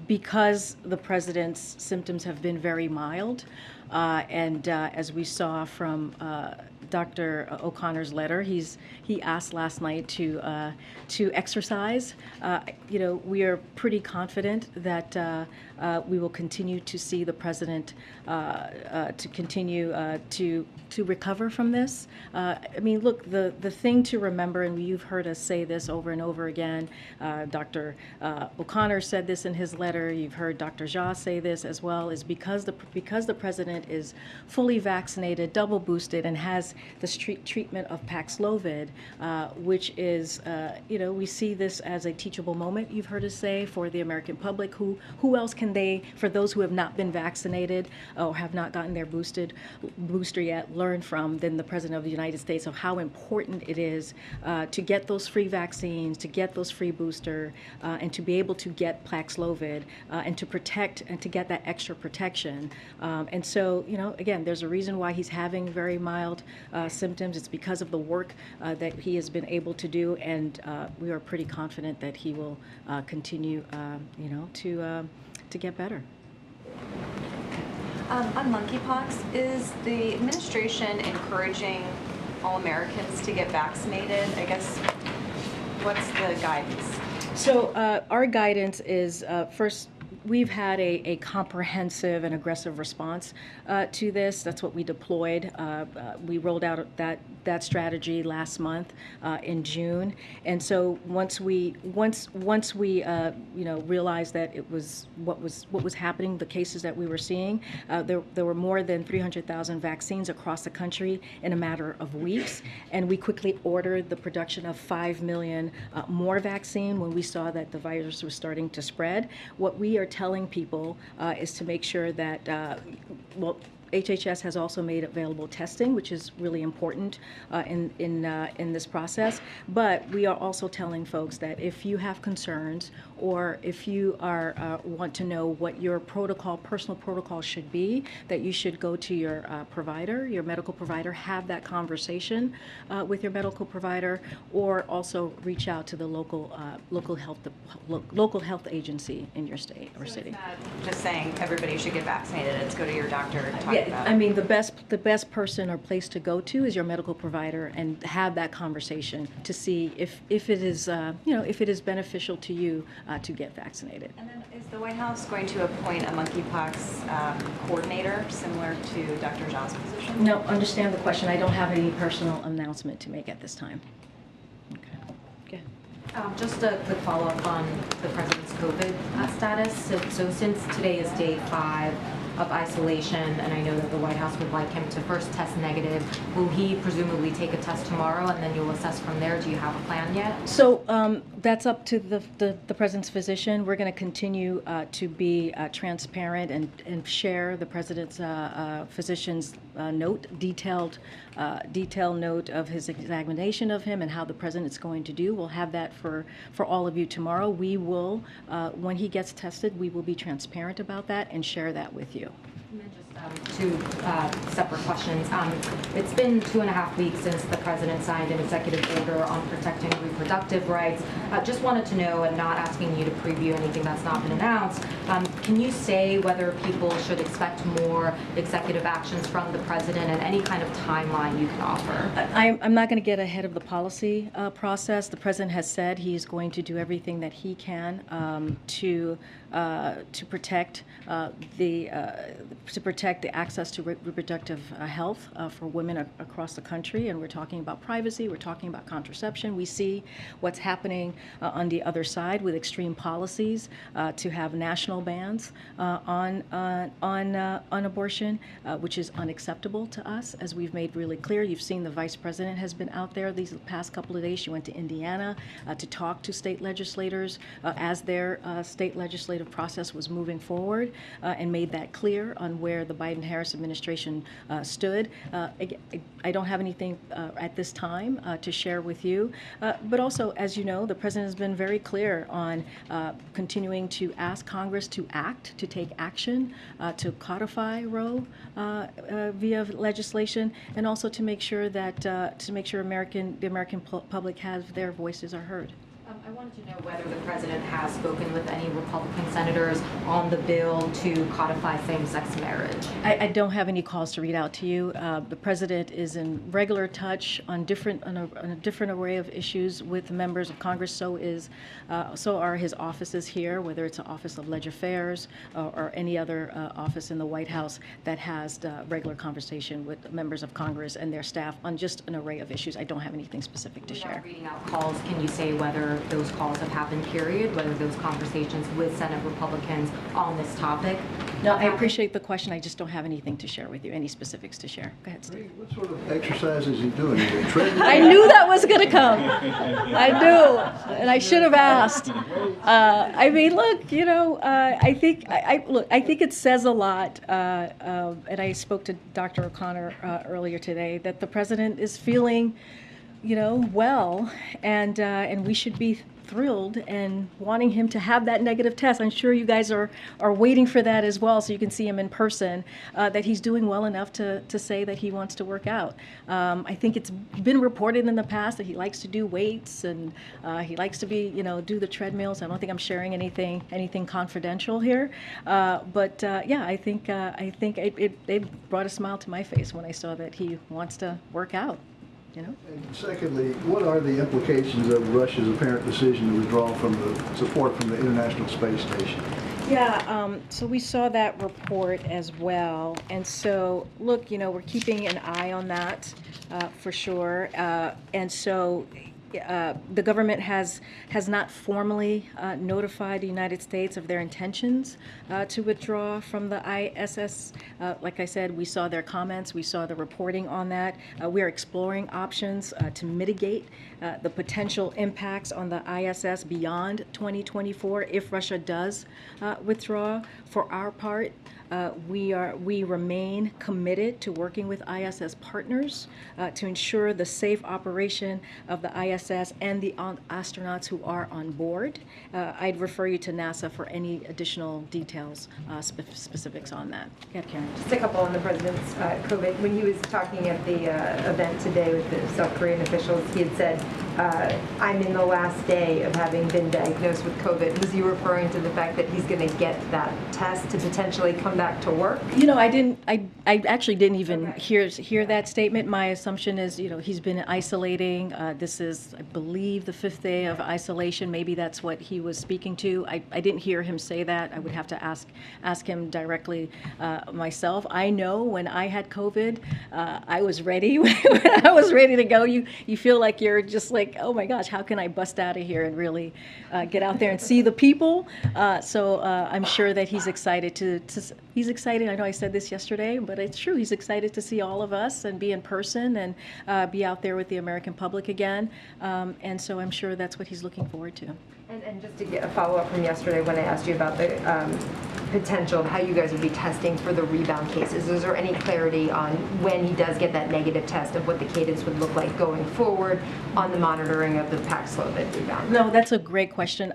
because the president's symptoms have been very mild, and as we saw from Dr. O'Connor's letter, he asked last night to exercise. We are pretty confident that we will continue to see the president to continue to recover from this. Look, the thing to remember, and you've heard us say this over and over again, Dr. O'Connor said this in his letter, you've heard Dr. Jha say this as well, is because the president is fully vaccinated, double boosted, and has the treatment of Paxlovid, which is, we see this as a teachable moment, you've heard us say, for the American public. Who else can they, for those who have not been vaccinated or have not gotten their booster yet, learn from than the President of the United States of how important it is to get those free vaccines, to get those free booster, and to be able to get Paxlovid and to protect and to get that extra protection. And so, again, there's a reason why he's having very mild symptoms. It's because of the work that he has been able to do, and we are pretty confident that he will continue, to get better. On monkeypox, is the administration encouraging all Americans to get vaccinated? I guess, what's the guidance? So our guidance is, first, we've had a comprehensive and aggressive response to this. That's what we deployed. We rolled out that strategy last month in June. And so once we realized that it was what was happening, the cases that we were seeing, there were more than 300,000 vaccines across the country in a matter of weeks, and we quickly ordered the production of 5 million more vaccine when we saw that the virus was starting to spread. What we are telling people is to make sure that HHS has also made available testing, which is really important in this process. But we are also telling folks that if you have concerns or if you want to know what your personal protocol should be, that you should go to your provider, your medical provider, have that conversation with your medical provider, or also reach out to the local health agency in your state or city. It's not just saying everybody should get vaccinated. It's go to your doctor and talk about. I mean, the best person or place to go to is your medical provider and have that conversation to see if it is if it is beneficial to you to get vaccinated. And then is the White House going to appoint a monkeypox coordinator similar to Dr. Jha's position? No, understand the question. I don't have any personal announcement to make at this time. Okay. Just a quick follow-up on the president's COVID status. So since today is day 5 of isolation, and I know that the White House would like him to first test negative, will he presumably take a test tomorrow and then you'll assess from there? Do you have a plan yet? So that's up to the president's physician. We're going to continue to be transparent and share the president's physician's detailed note of his examination of him and how the president's going to do. We'll have that for all of you tomorrow. We will, when he gets tested, we will be transparent about that and share that with you. And then just two separate questions. It's been 2.5 weeks since the president signed an executive order on protecting reproductive rights. Just wanted to know, and not asking you to preview anything that's not been announced, can you say whether people should expect more executive actions from the president and any kind of timeline you can offer? I'm not going to get ahead of the policy process. The president has said he's going to do everything that he can to protect the access to reproductive health for women across the country. And we're talking about privacy. We're talking about contraception. We see what's happening on the other side with extreme policies to have national bans on abortion, which is unacceptable to us, as we've made really clear. You've seen the vice president has been out there these past couple of days. She went to Indiana to talk to state legislators as their state legislative process was moving forward, and made that clear on where the Biden-Harris administration stood. I don't have anything at this time to share with you, but also, as you know, the president has been very clear on continuing to ask Congress to act, to take action, to codify Roe via legislation, and also to make sure that the American public has their voices are heard. I wanted to know whether the president has spoken with any Republican senators on the bill to codify same-sex marriage. I don't have any calls to read out to you. The president is in regular touch on a different array of issues with members of Congress. So are his offices here, whether it's the Office of Legislative Affairs or any other office in the White House that has regular conversation with members of Congress and their staff on just an array of issues. I don't have anything specific to share. Without reading out calls, can you say whether those calls have happened, period, whether those conversations with Senate Republicans on this topic? No, I appreciate the question. I just don't have anything to share with you, any specifics to share. Go ahead, Steve. What sort of exercise is he doing? Is he treadmill? I knew that was going to come. I knew, and I should have asked. I mean, look, you know, I think it says a lot, and I spoke to Dr. O'Connor earlier today, that the president is feeling, you know, well, and we should be thrilled and wanting him to have that negative test. I'm sure you guys are waiting for that as well, so you can see him in person, that he's doing well enough to say that he wants to work out. I think it's been reported in the past that he likes to do weights and he likes to be, you know, do the treadmills. I don't think I'm sharing anything confidential here, but yeah, I think it brought a smile to my face when I saw that he wants to work out. You know? And secondly, what are the implications of Russia's apparent decision to withdraw from the support from the International Space Station? Yeah, so we saw that report as well. And so, look, you know, we're keeping an eye on that for sure. And so the government has not formally notified the United States of their intentions to withdraw from the ISS. Like I said, we saw their comments, we saw the reporting on that. We are exploring options to mitigate the potential impacts on the ISS beyond 2024 if Russia does withdraw. For our part, we remain committed to working with ISS partners to ensure the safe operation of the ISS and the astronauts who are on board. I'd refer you to NASA for any additional details, specifics on that. Yeah, Karen. Just a couple on the president's COVID. When he was talking at the event today with the South Korean officials, he had said, I'm in the last day of having been diagnosed with COVID. Was he referring to the fact that he's going to get that test to potentially come back to work? You know, I actually didn't even hear that statement. My assumption is, you know, he's been isolating. This is, I believe, the 5th day of isolation. Maybe that's what he was speaking to. I didn't hear him say that. I would have to ask him directly myself. I know when I had COVID, I was ready. When I was ready to go, you feel like you're just like, oh my gosh, how can I bust out of here and really get out there and see the people? So I'm sure that he's excited he's excited. I know I said this yesterday, but it's true. He's excited to see all of us and be in person and be out there with the American public again. And so I'm sure that's what he's looking forward to. And just to get a follow-up from yesterday when I asked you about the potential of how you guys would be testing for the rebound cases, is there any clarity on when he does get that negative test of what the cadence would look like going forward on the monitoring of the Paxlovid rebound? No, that's a great question.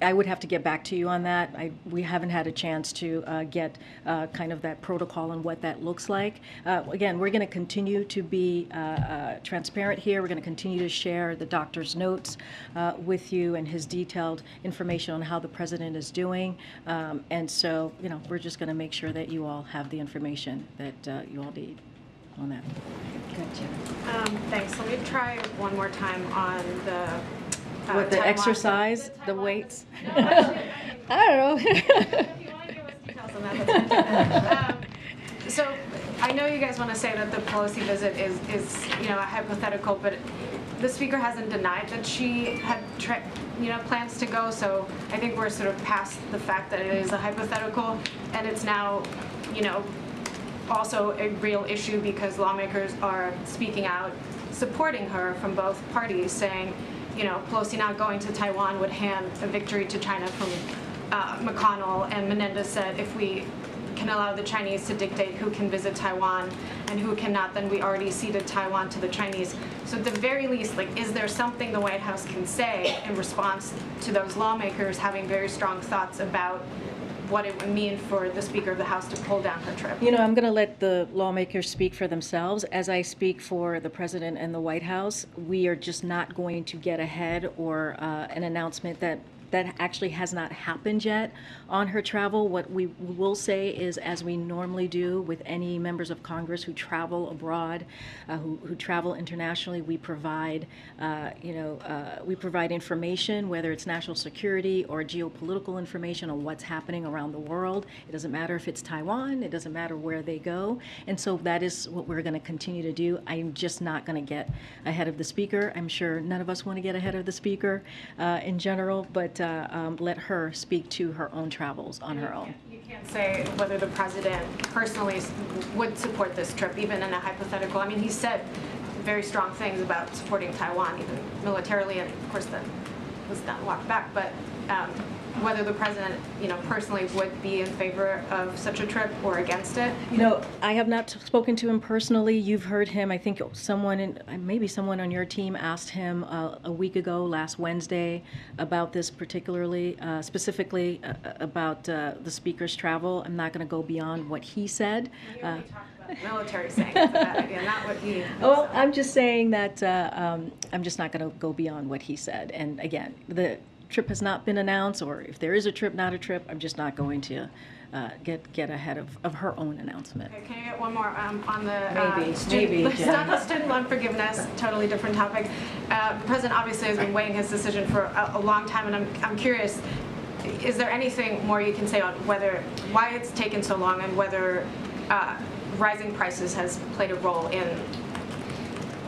I would have to get back to you on that. We haven't had a chance to get kind of that protocol and what that looks like. Again, we're going to continue to be transparent here. We're going to continue to share the doctor's notes with you and his detailed information on how the president is doing. And so, you know, we're just going to make sure that you all have the information that you all need on that. Gotcha. Thanks. Let me try one more time on the What, the Taiwan. exercise, the weights? No, actually, I don't know. if you want to give us details on that, that's fine. So I know you guys want to say that the Pelosi visit is you know, a hypothetical, but the speaker hasn't denied that she had plans to go. So I think we're sort of past the fact that it is a hypothetical, and it's now, you know, also a real issue because lawmakers are speaking out, supporting her from both parties, saying, you know, Pelosi not going to Taiwan would hand a victory to China from McConnell, and Menendez said if we can allow the Chinese to dictate who can visit Taiwan and who cannot, then we already ceded Taiwan to the Chinese. So at the very least, like, is there something the White House can say in response to those lawmakers having very strong thoughts about what it would mean for the Speaker of the House to pull down her trip? You know, I'm going to let the lawmakers speak for themselves. As I speak for the President and the White House, we are just not going to get ahead or an announcement that actually has not happened yet on her travel. What we will say is, as we normally do with any members of Congress who travel abroad, who travel internationally, we provide, we provide information, whether it's national security or geopolitical information on what's happening around the world. It doesn't matter if it's Taiwan, it doesn't matter where they go. And so that is what we're going to continue to do. I'm just not going to get ahead of the Speaker. I'm sure none of us want to get ahead of the Speaker in general, but let her speak to her own travels on her own. You can't say whether the president personally would support this trip, even in a hypothetical. I mean, he said very strong things about supporting Taiwan, even militarily, and of course that was not walked back. But whether the president, personally would be in favor of such a trip or against it. I have not spoken to him personally. You've heard him. I think maybe someone on your team asked him a week ago, last Wednesday, about this particularly, specifically about the Speaker's travel. I'm not going to go beyond what he said. Military saying it's a bad idea, not what he. Well, I'm just saying that I'm just not going to go beyond what he said. And again, the trip has not been announced, or if there is a trip, not a trip, I'm just not going to get ahead of her own announcement. Okay, can you get one more on the Maybe, student loan forgiveness? Totally different topic. The president obviously has been weighing his decision for a long time, and I'm curious. Is there anything more you can say on why it's taken so long, and whether rising prices has played a role in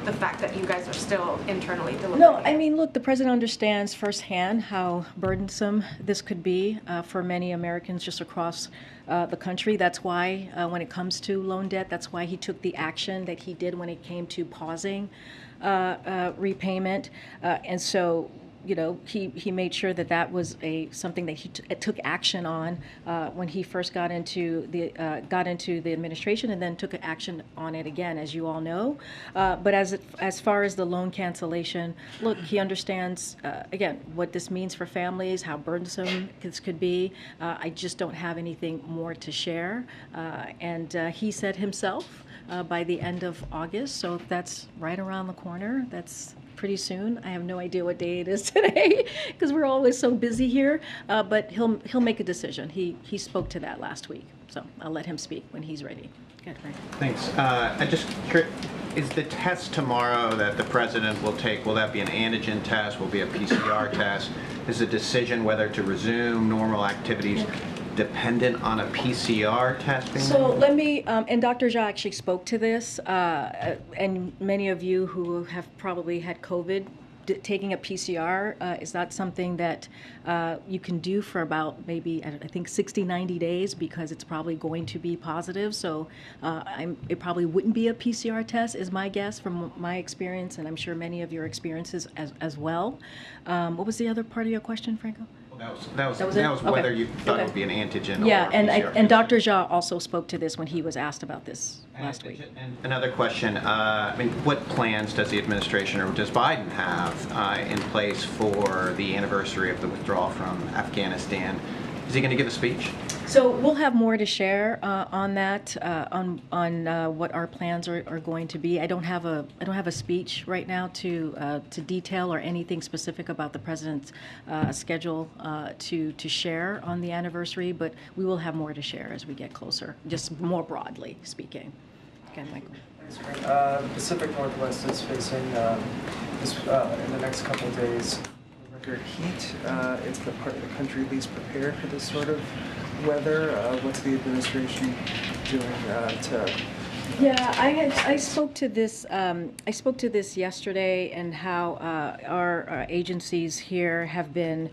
the fact that you guys are still internally deliberating? No, I mean, look, the president understands firsthand how burdensome this could be for many Americans just across the country. That's why when it comes to loan debt, that's why he took the action that he did when it came to pausing repayment. And so, he made sure that was something that he took action on when he first got into the administration, and then took action on it again, as you all know. But as far as the loan cancellation, look, he understands again what this means for families, how burdensome this could be. I just don't have anything more to share, and he said himself by the end of August, so that's right around the corner. That's pretty soon. I have no idea what day it is today because we're always so busy here. But he'll make a decision. He spoke to that last week, so I'll let him speak when he's ready. Good, Frank. Thanks. I just is the test tomorrow that the president will take? Will that be an antigen test? Will it be a PCR test? Is the decision whether to resume normal activities dependent on a PCR testing? So let me, and Dr. Jha actually spoke to this, and many of you who have probably had COVID, taking a PCR is not something that you can do for about maybe, I think, 60, 90 days, because it's probably going to be positive. So it probably wouldn't be a PCR test, is my guess from my experience, and I'm sure many of your experiences as well. What was the other part of your question, Franco? That was whether you thought it would be an antigen yeah, or a PCR and Dr. Jha also spoke to this when he was asked about this last week. And another question, what plans does the administration or does Biden have in place for the anniversary of the withdrawal from Afghanistan? Is he going to give a speech? So we'll have more to share on that, on what our plans are going to be. I don't have a speech right now to detail or anything specific about the president's schedule to share on the anniversary, but we will have more to share as we get closer, just more broadly speaking. Again, Michael. Thanks, Frank. Pacific Northwest is facing in the next couple of days record heat. It's the part of the country least prepared for this sort of weather. What's the administration doing to? Yeah, I spoke to this. I spoke to this yesterday, and how our agencies here have been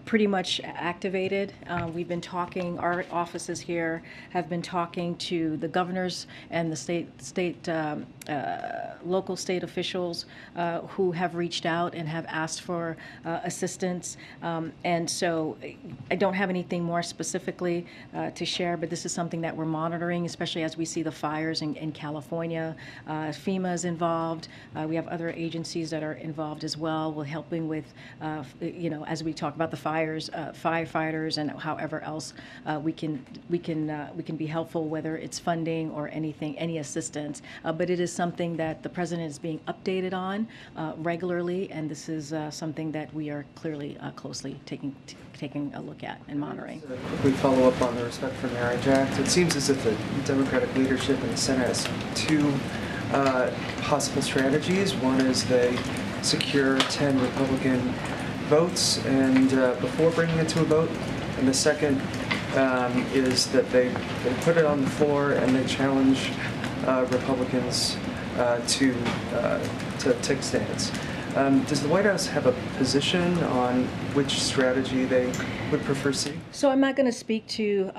pretty much activated. We've been talking, our offices here have been talking to the governors and the local state officials who have reached out and have asked for assistance. And so I don't have anything more specifically to share, but this is something that we're monitoring, especially as we see the fires in California. FEMA is involved. We have other agencies that are involved as well. We're helping with, as we talk about the fires, firefighters, and however else we can be helpful, whether it's funding or anything, any assistance. But it is something that the president is being updated on regularly, and this is something that we are clearly closely taking a look at and monitoring. Quickly follow up on the Respect for Marriage Act. It seems as if the Democratic leadership in the Senate has two possible strategies. One is they secure 10 Republican votes and before bringing it to a vote, and the second is that they put it on the floor and they challenge Republicans to take stands. Does the White House have a position on which strategy they would prefer see? So I'm not going to speak to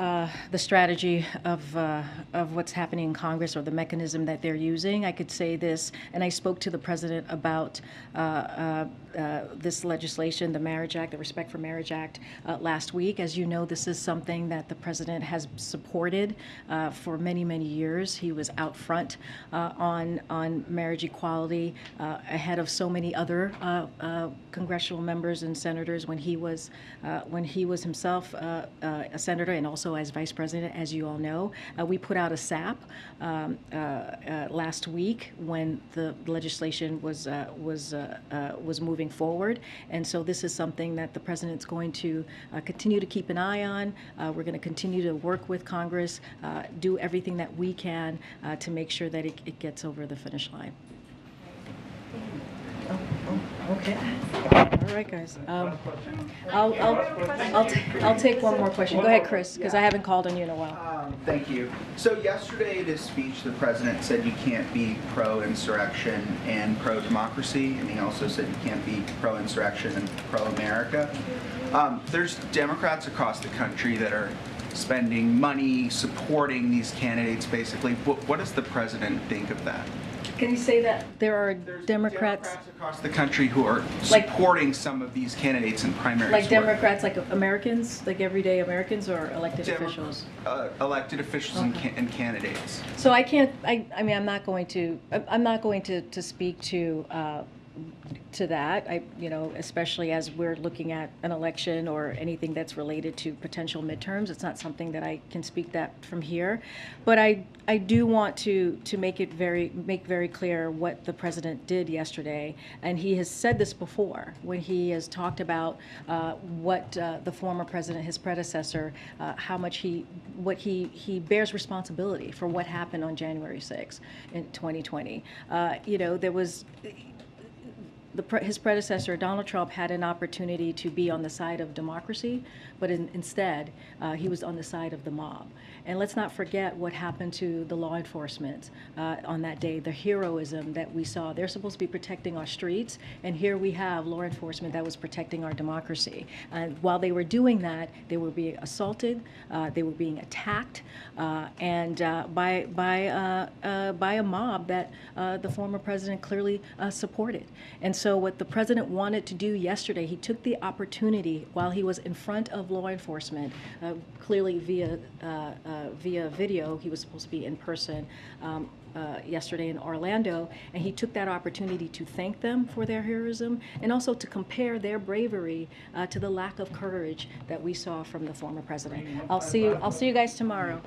the strategy of what's happening in Congress or the mechanism that they're using. I could say this, and I spoke to the president about this legislation, the Marriage Act, the Respect for Marriage Act, last week. As you know, this is something that the president has supported for many, many years. He was out front on marriage equality ahead of so many other congressional members and senators when he was himself a senator and also as vice president, as you all know. We put out a SAP last week when the legislation was moving forward, and so this is something that the president's going to continue to keep an eye on. We're going to continue to work with Congress, do everything that we can to make sure that it gets over the finish line. Okay. All right, guys. I'll take one more question. Go ahead, Chris, because I haven't called on you in a while. Thank you. So yesterday, in his speech, the president said you can't be pro-insurrection and pro-democracy, and he also said you can't be pro-insurrection and pro-America. There's Democrats across the country that are spending money supporting these candidates, basically. What does the president think of that? Can you say that there are Democrats across the country who are supporting some of these candidates in primaries? Like Democrats, like Americans, like everyday Americans, or elected officials? Elected officials and candidates. So I can't. I mean, I'm not going to speak to that. Especially as we're looking at an election or anything that's related to potential midterms. It's not something that I can speak that from here. But I do want to make very clear what the president did yesterday, and he has said this before when he has talked about what the former president, his predecessor, how much he bears responsibility for what happened on January 6th in 2020. There was. His predecessor, Donald Trump, had an opportunity to be on the side of democracy, but instead, he was on the side of the mob. And let's not forget what happened to the law enforcement on that day, the heroism that we saw. They're supposed to be protecting our streets, and here we have law enforcement that was protecting our democracy. And while they were doing that, they were being assaulted, they were being attacked, and by a mob that the former president clearly supported. And so what the president wanted to do yesterday, he took the opportunity while he was in front of law enforcement, clearly via video. He was supposed to be in person yesterday in Orlando, and he took that opportunity to thank them for their heroism and also to compare their bravery to the lack of courage that we saw from the former president. I'll see you guys tomorrow.